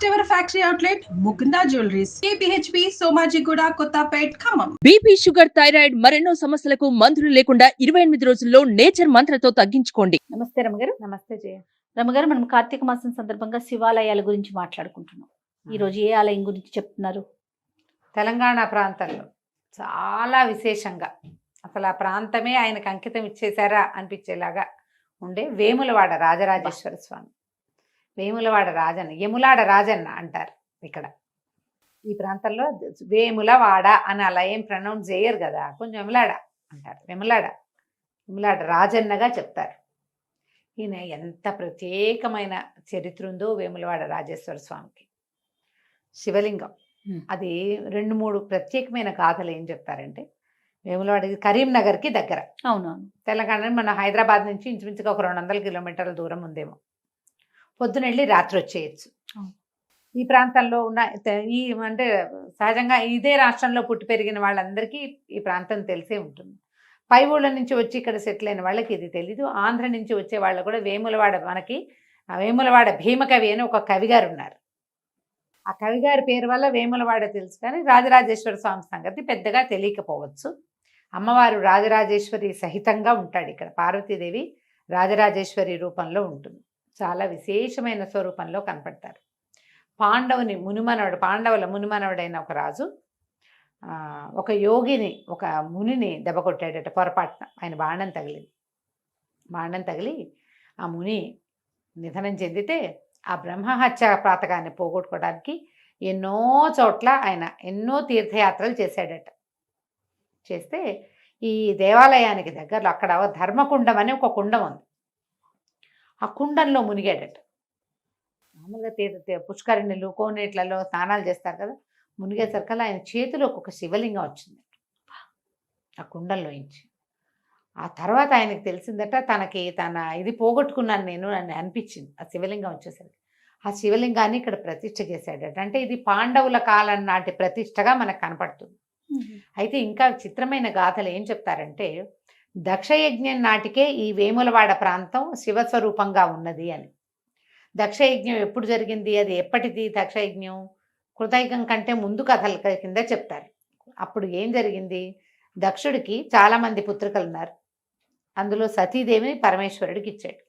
First ever factory outlet Mukunda jewelleries KPHP Somajiguda Kothapet Khammam. BP, sugar, thyroid మరెన్నో సమస్యలకు మందులు లేకుండా 28 రోజుల్లో నేచర్ మంత్రతో తగ్గించుకోండి. నమస్తే రమగారు. నమస్తే జయ. రమగారు, మనం కార్తీక మాసం సందర్భంగా శివాలయాల గురించి మాట్లాడుకుంటున్నాం. ఈరోజు ఏ ఆలయం గురించి చెప్తున్నారు? తెలంగాణ ప్రాంతంలో చాలా విశేషంగా, అసలు ఆ ప్రాంతమే ఆయనకు అంకితం ఇచ్చేశారా అనిపించేలాగా ఉండే వేములవాడ రాజరాజేశ్వర స్వామి. వేములవాడ రాజన్న, యములాడ రాజన్న అంటారు ఇక్కడ ఈ ప్రాంతంలో. వేములవాడ అని అలా ఏం ప్రొనౌన్స్ చేయరు కదా, కొంచెం యములాడ అంటారు. యములాడ రాజన్నగా చెప్తారు. ఈయన ఎంత ప్రత్యేకమైన చరిత్ర ఉందో వేములవాడ రాజేశ్వర స్వామికి. శివలింగం అది 2-3 ప్రత్యేకమైన గాథలు ఏం చెప్తారంటే, వేములవాడ కరీంనగర్కి దగ్గర. అవునవును. తెలంగాణ మన హైదరాబాద్ నుంచి ఇంచుమించుగా ఒక 200 కిలోమీటర్ల దూరం ఉందేమో. పొద్దున వెళ్ళి రాత్రి వచ్చేయచ్చు. ఈ ప్రాంతంలో ఉన్న ఈ అంటే సహజంగా ఇదే రాష్ట్రంలో పుట్టి పెరిగిన వాళ్ళందరికీ ఈ ప్రాంతం తెలిసే ఉంటుంది. పై ఊళ్ళ నుంచి వచ్చి ఇక్కడ సెటిల్ అయిన వాళ్ళకి ఇది తెలీదు. ఆంధ్ర నుంచి వచ్చే వాళ్ళు కూడా వేములవాడ, మనకి వేములవాడ భీమకవి అని ఒక కవిగారు ఉన్నారు. ఆ కవిగారి పేరు వల్ల వేములవాడ తెలుసు, కానీ రాజరాజేశ్వర స్వామి సంగతి పెద్దగా తెలియకపోవచ్చు. అమ్మవారు రాజరాజేశ్వరి సహితంగా ఉంటాడు ఇక్కడ. పార్వతీదేవి రాజరాజేశ్వరి రూపంలో ఉంటుంది. చాలా విశేషమైన స్వరూపంలో కనపడతారు. పాండవుల మునిమనవుడైన ఒక రాజు ఒక యోగిని, ఒక మునిని దెబ్బ కొట్టాడట పొరపాటున. ఆయన బాణం తగిలి ఆ ముని నిధనం చెందితే, ఆ బ్రహ్మహత్య పాతకాన్ని పోగొట్టుకోవడానికి ఎన్నో చోట్ల ఆయన ఎన్నో తీర్థయాత్రలు చేశాడట. చేస్తే ఈ దేవాలయానికి దగ్గరలో అక్కడ ధర్మకుండం అని ఒక కుండం ఉంది. ఆ కుండంలో మునిగాడట. మామూలుగా పుష్కరిణిలు, కోనేట్లలో స్నానాలు చేస్తారు కదా, మునిగేసరికల్లా ఆయన చేతిలోకి ఒక శివలింగం వచ్చింది ఆ కుండంలో నుంచి. ఆ తర్వాత ఆయనకు తెలిసిందట, తన ఇది పోగొట్టుకున్నాను నేను అని అనిపించింది ఆ శివలింగం వచ్చేసరికి. ఆ శివలింగాన్ని ఇక్కడ ప్రతిష్ఠ చేశాడట. అంటే ఇది పాండవుల కాలం నాటి ప్రతిష్టగా మనకు కనపడుతుంది. అయితే ఇంకా చిత్రమైన గాథలు ఏం చెప్తారంటే, దక్షయజ్ఞం నాటికే ఈ వేములవాడ ప్రాంతం శివస్వరూపంగా ఉన్నది అని. దక్షయజ్ఞం ఎప్పుడు జరిగింది, అది ఎప్పటిది దక్షయజ్ఞం? కృతయుగం కంటే ముందు కథల కింద చెప్తారు. అప్పుడు ఏం జరిగింది, దక్షుడికి చాలామంది పుత్రికలు ఉన్నారు. అందులో సతీదేవిని పరమేశ్వరుడికి ఇచ్చాడు.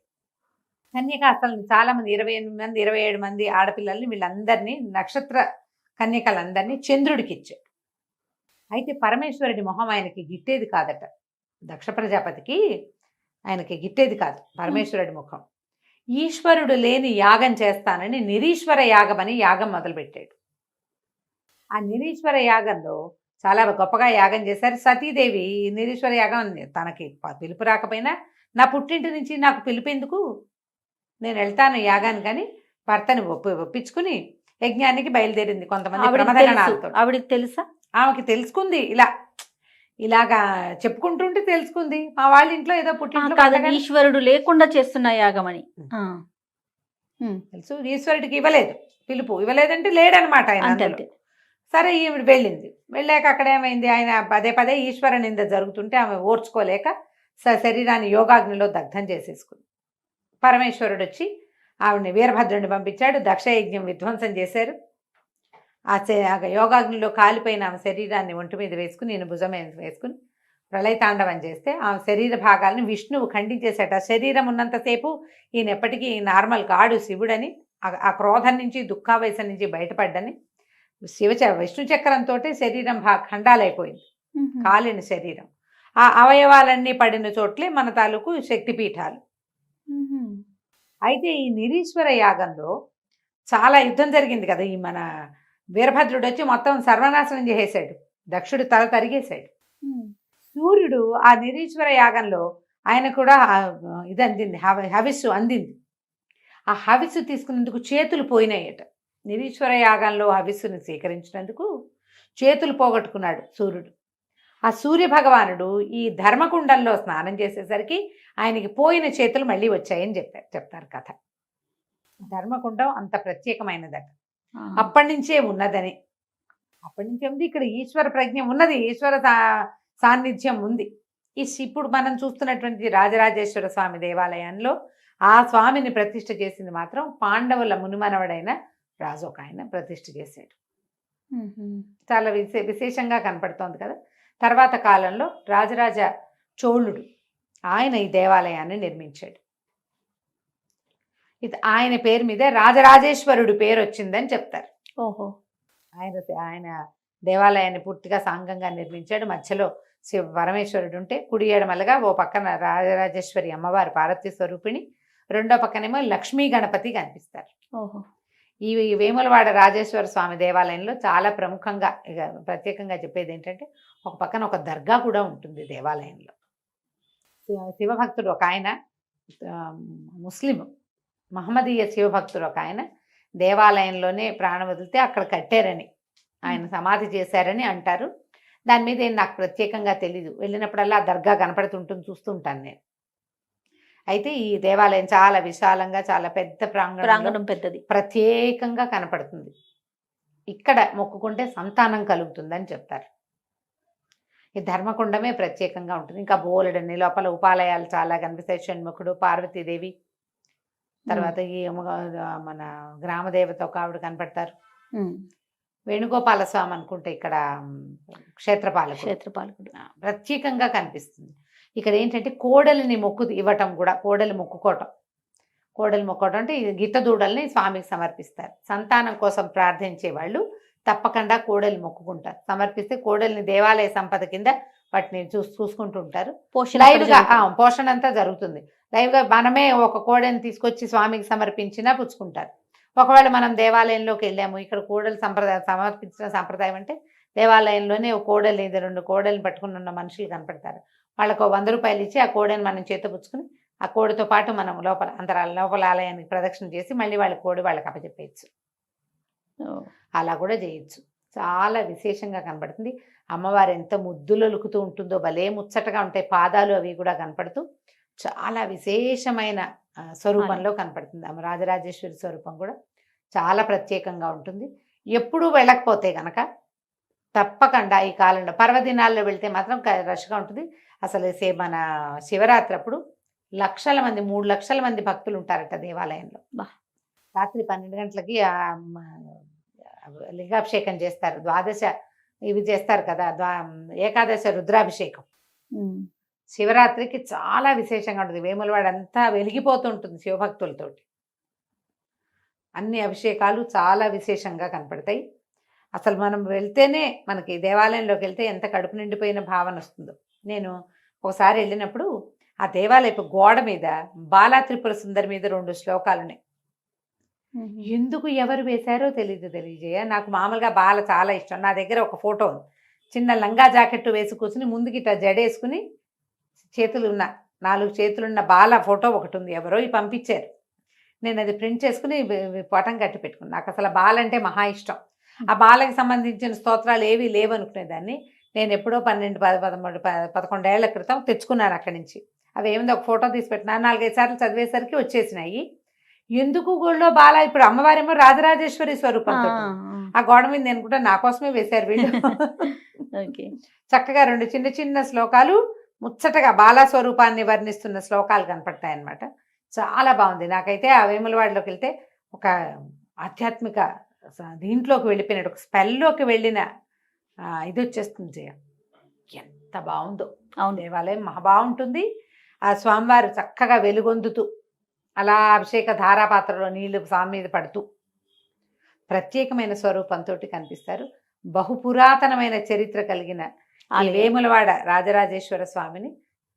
కన్యక అసలు చాలామంది 28 మంది 27 మంది ఆడపిల్లల్ని, వీళ్ళందరినీ నక్షత్ర కన్యకలందరినీ చంద్రుడికి ఇచ్చాడు. అయితే పరమేశ్వరుడి మొహం ఆయనకి గిట్టేది కాదట. దక్ష ప్రజాపతికి ఆయనకి గిట్టేది కాదు పరమేశ్వరుడి ముఖం. ఈశ్వరుడు లేని యాగం చేస్తానని నిరీశ్వర యాగం అని యాగం మొదలుపెట్టాడు. ఆ నిరీశ్వర యాగంలో చాలా గొప్పగా యాగం చేశారు. సతీదేవి నిరీశ్వర యాగం, తనకి పిలుపు రాకపోయినా నా పుట్టింటి నుంచి నాకు పిలుపు ఎందుకు, నేను వెళ్తాను యాగానికి అని భర్తని ఒప్పించుకుని యజ్ఞానికి బయలుదేరింది. కొంతమంది ఆవిడకి తెలుసా? ఆమెకి తెలుసుకుంది, ఇలాగా చెప్పుకుంటుంటే తెలుసుకుంది. మా వాళ్ళ ఇంట్లో ఏదో పుట్టింట్లో ఈశ్వరుడు లేకుండా చేస్తున్న యాగం అని తెలుసు. ఈశ్వరుడికి పిలుపు ఇవ్వలేదంటే లేడనమాట ఆయన. సరే ఈవిడ వెళ్ళింది. వెళ్ళాక అక్కడ ఏమైంది, ఆయన పదే ఈశ్వర నింద జరుగుతుంటే ఆమె ఓర్చుకోలేక శరీరాన్ని యోగాగ్నిలో దగ్ధం చేసేసుకుంది. పరమేశ్వరుడు వచ్చి ఆవిడని వీరభద్రుడిని పంపించాడు. దక్షయజ్ఞం విధ్వంసం చేశారు. ఆ యోగాగ్నిలో కాలిపోయిన ఆమె శరీరాన్ని ఒంటి మీద వేసుకుని, ఈయన భుజం మీద వేసుకుని ప్రళయతాండవం చేస్తే ఆమె శరీర భాగాలను విష్ణువు ఖండించేశాట. శరీరం ఉన్నంతసేపు ఈయన ఎప్పటికీ నార్మల్ కాడు శివుడని, ఆ క్రోధం నుంచి దుఃఖావేశం నుంచి బయటపడ్డని, విష్ణు చక్రంతో శరీరం ఖండాలైపోయింది. కాలిన శరీరం, ఆ అవయవాలన్నీ పడిన చోట్లే మన తాలూకు శక్తిపీఠాలు. అయితే ఈ నిరీశ్వర యాగంలో చాలా యుద్ధం జరిగింది కదా. ఈ మన వీరభద్రుడు వచ్చి మొత్తం సర్వనాశనం చేసేశాడు. దక్షుడు తల తరిగేశాడు. సూర్యుడు ఆ నిరీశ్వర యాగంలో ఆయన కూడా ఇది అందింది, హవిస్సు అందింది. ఆ హవిస్సు తీసుకునేందుకు చేతులు పోయినాయట. నిరీశ్వర యాగంలో హవిస్సుని స్వీకరించినందుకు చేతులు పోగొట్టుకున్నాడు సూర్యుడు. ఆ సూర్య భగవానుడు ఈ ధర్మకుండంలో స్నానం చేసేసరికి ఆయనకి పోయిన చేతులు మళ్ళీ వచ్చాయని చెప్తారు కథ. ధర్మకుండం అంత ప్రత్యేకమైనదట. అప్పటి నుంచే ఉన్నదని, అప్పటి నుంచే ఉంది. ఇక్కడ ఈశ్వర ప్రజ్ఞ ఉన్నది, ఈశ్వర సాన్నిధ్యం ఉంది. ఇప్పుడు మనం చూస్తున్నటువంటి రాజరాజేశ్వర స్వామి దేవాలయంలో ఆ స్వామిని ప్రతిష్ఠ చేసింది మాత్రం పాండవుల మునిమనవడైన రాజు ఒక ఆయన ప్రతిష్ఠ చేశాడు. చాలా విశేషంగా కనపడుతోంది కదా. తర్వాత కాలంలో రాజరాజ చోళుడు ఆయన ఈ దేవాలయాన్ని నిర్మించాడు. ఇది ఆయన పేరు మీదే రాజరాజేశ్వరుడు పేరు వచ్చిందని చెప్తారు. ఓహో. ఆయన దేవాలయాన్ని పూర్తిగా సాంగంగా నిర్మించాడు. మధ్యలో పరమేశ్వరుడు ఉంటే కుడి ఎడమలుగా ఓ పక్కన రాజరాజేశ్వరి అమ్మవారి పార్వతీ స్వరూపిణి, రెండో పక్కనేమో లక్ష్మీ గణపతి కనిపిస్తారు. ఓహో. ఈ వేములవాడ రాజేశ్వర స్వామి దేవాలయంలో చాలా ప్రముఖంగా ఇక ప్రత్యేకంగా చెప్పేది ఏంటంటే ఒక పక్కన ఒక దర్గా కూడా ఉంటుంది దేవాలయంలో. శివభక్తుడు ఒక ఆయన, ముస్లిం మహమ్మదీయ శివభక్తుడు ఒక ఆయన దేవాలయంలోనే ప్రాణం వదిలితే అక్కడ కట్టారని, ఆయన సమాధి చేశారని అంటారు. దాని మీద ఏం నాకు ప్రత్యేకంగా తెలీదు. వెళ్ళినప్పుడల్లా ఆ దర్గా కనపడుతుంటుంది, చూస్తుంటాను నేను. అయితే ఈ దేవాలయం చాలా విశాలంగా, చాలా పెద్ద ప్రాంగణం, పెద్దది, ప్రత్యేకంగా కనపడుతుంది. ఇక్కడ మొక్కుకుంటే సంతానం కలుగుతుందని చెప్తారు. ఈ ధర్మకుండమే ప్రత్యేకంగా ఉంటుంది. ఇంకా బోలెడన్ని లోపల ఉపాలయాలు చాలా కనిపిస్తాయి. షణ్ముఖుడు, పార్వతీదేవి, తర్వాత ఈ మన గ్రామదేవత ఒక ఆవిడ కనపడతారు. వేణుగోపాల స్వామి అనుకుంటే ఇక్కడ క్షేత్రపాలకుడు ప్రత్యేకంగా కనిపిస్తుంది. ఇక్కడ ఏంటంటే కోడలిని ఇవ్వటం కూడా, కోడలు మొక్కుకోవటం అంటే గిత్త దూడల్ని స్వామికి సమర్పిస్తారు. సంతానం కోసం ప్రార్థించే వాళ్ళు తప్పకుండా కోడలు మొక్కుకుంటారు. సమర్పిస్తే కోడల్ని దేవాలయ సంపద కింద వాటిని చూసుకుంటూ ఉంటారు. లైవ్గా పోషణ అంతా జరుగుతుంది. లైవ్గా మనమే ఒక కోడని తీసుకొచ్చి స్వామికి సమర్పించినా పుచ్చుకుంటారు. ఒకవేళ మనం దేవాలయంలోకి వెళ్ళాము, ఇక్కడ కోడలు సమర్పించిన సంప్రదాయం అంటే దేవాలయంలోనే ఒక కోడలు, 2 కోడల్ని పట్టుకుని ఉన్న మనుషులు కనపడతారు. వాళ్ళకు 100 రూపాయలు ఇచ్చి ఆ కోడని మనం చేత పుచ్చుకుని ఆ కోడితో పాటు మనం లోపల ఆలయానికి ప్రదక్షిణ చేసి మళ్ళీ వాళ్ళ కోడి వాళ్ళకి అప్పచెప్పేయచ్చు. అలా కూడా చేయొచ్చు. చాలా విశేషంగా కనపడుతుంది. అమ్మవారు ఎంత ముద్దులొలుకుతూ ఉంటుందో, భలే ముచ్చటగా ఉంటాయి. పాదాలు అవి కూడా కనపడుతూ చాలా విశేషమైన స్వరూపంలో కనపడుతుంది. రాజరాజేశ్వరి స్వరూపం కూడా చాలా ప్రత్యేకంగా ఉంటుంది. ఎప్పుడూ వెళ్ళకపోతే కనుక తప్పకుండా ఈ కాలంలో పర్వదినాల్లో వెళ్తే మాత్రం రష్గా ఉంటుంది. అసలు మన శివరాత్రి అప్పుడు 3 లక్షల మంది భక్తులు ఉంటారట దేవాలయంలో. రాత్రి 12 గంటలకి లింగాభిషేకం చేస్తారు. 12 ఇవి చేస్తారు కదా, ఏకాదశ రుద్రాభిషేకం. శివరాత్రికి చాలా విశేషంగా ఉంటుంది. వేములవాడ అంతా వెలిగిపోతూ ఉంటుంది శివభక్తులతోటి. అన్ని అభిషేకాలు చాలా విశేషంగా కనపడతాయి. అసలు మనం వెళ్తేనే మనకి దేవాలయంలోకి వెళ్తే ఎంత కడుపు నిండిపోయిన భావన వస్తుందో. నేను ఒకసారి వెళ్ళినప్పుడు ఆ దేవాలయపు గోడ మీద బాలా త్రిపుర సుందరి మీద 2 శ్లోకాలు ఉన్నాయి. ఎందుకు ఎవరు వేశారో తెలియజేయ. నాకు మామూలుగా బాల చాలా ఇష్టం. నా దగ్గర ఒక ఫోటో ఉంది. చిన్న లంగా జాకెట్టు వేసి కూర్చుని ముందుకి ఇట్లా జడేసుకుని 4 చేతులున్న బాల ఫోటో ఒకటి ఉంది. ఎవరో పంపించారు. నేను అది ప్రింట్ చేసుకుని పటం కట్టి పెట్టుకున్నాను. నాకు అసలు బాల అంటే మహా ఇష్టం. ఆ బాలకి సంబంధించిన స్తోత్రాలు ఏవి లేవనుకునేదాన్ని. నేను ఎప్పుడో 11 ఏళ్ల క్రితం తెచ్చుకున్నాను అక్కడి నుంచి. అవి ఏమిందో ఒక ఫోటో తీసి పెట్టినా 4-5 సార్లు చదివేసరికి వచ్చేసినాయి. ఎందుకు గోళ్ళో బాల, ఇప్పుడు అమ్మవారేమో రాజరాజేశ్వరి స్వరూపంతో ఆ గోడ మీద నేను కూడా నా కోసమే వేశారు వీళ్ళు. చక్కగా 2 చిన్న చిన్న శ్లోకాలు ముచ్చటగా బాలా స్వరూపాన్ని వర్ణిస్తున్న శ్లోకాలు కనపడతాయి అన్నమాట. చాలా బాగుంది. నాకైతే ఆ వేములవాడలోకి వెళ్తే ఒక ఆధ్యాత్మిక దీంట్లోకి వెళ్ళిపోయినట్టు, ఒక స్పెల్లోకి వెళ్ళిన ఇది వచ్చేస్తుంది. ఎంత బాగుందో. అవును, దేవాలయం మహా బాగుంటుంది. ఆ స్వామివారు చక్కగా వెలుగొందుతూ అలా అభిషేక ధారాపాత్రలో నీళ్లు స్వామి మీద పడుతూ ప్రత్యేకమైన స్వరూపంతో కనిపిస్తారు. బహుపురాతనమైన చరిత్ర కలిగిన ఈ వేములవాడ రాజరాజేశ్వర స్వామిని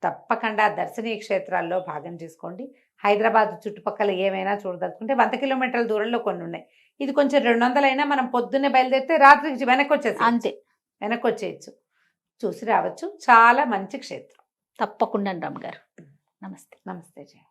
తప్పకుండా దర్శనీయ క్షేత్రాల్లో భాగం చేసుకోండి. హైదరాబాద్ చుట్టుపక్కల ఏమైనా చూడదలుచుకుంటే 100 కిలోమీటర్ల దూరంలో కొన్ని ఉన్నాయి. ఇది కొంచెం 200 అయినా మనం పొద్దున్నే బయలుదేరితే రాత్రికి వెనక్కి వచ్చేయచ్చు, చూసి రావచ్చు. చాలా మంచి క్షేత్రం. తప్పకుండా రామ్ గారు. నమస్తే. నమస్తే జయ.